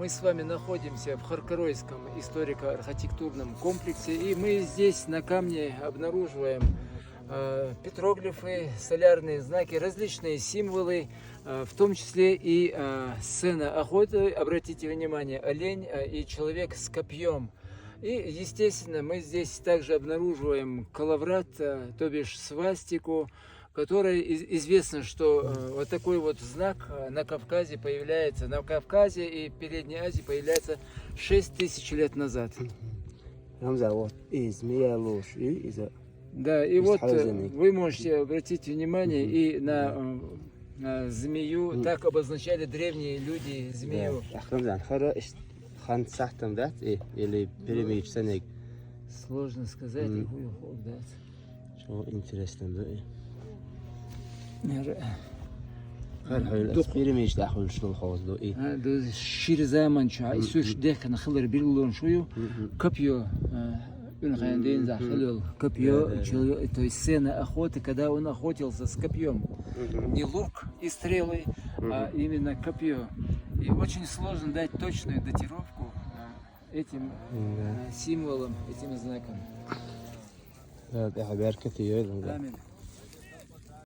Мы с вами находимся в Харкаройском историко-архитектурном комплексе, и мы здесь на камне обнаруживаем петроглифы, солярные знаки, различные символы, в том числе и сцена охоты. Обратите внимание, олень и человек с копьем. И, естественно, мы здесь также обнаруживаем коловрат, то бишь свастику, которой известно, что вот такой вот знак на Кавказе появляется, на Кавказе и Передней Азии появляется 6000 лет назад. Да, и вот вы можете обратить внимание и на змею, так обозначали древние люди змею. Сложно сказать. Что интересно, да? Şir zaman çağı, istiyor derken xılar bir yılın şuyu kapıyor, ünlüğünden захвалил копье, то есть сцена охоты, когда он охотился с копьем, не лук и стрелы, а именно копье. И очень сложно дать точную датировку этим символам, этим знакам. هذا حبار كثير. Аминь.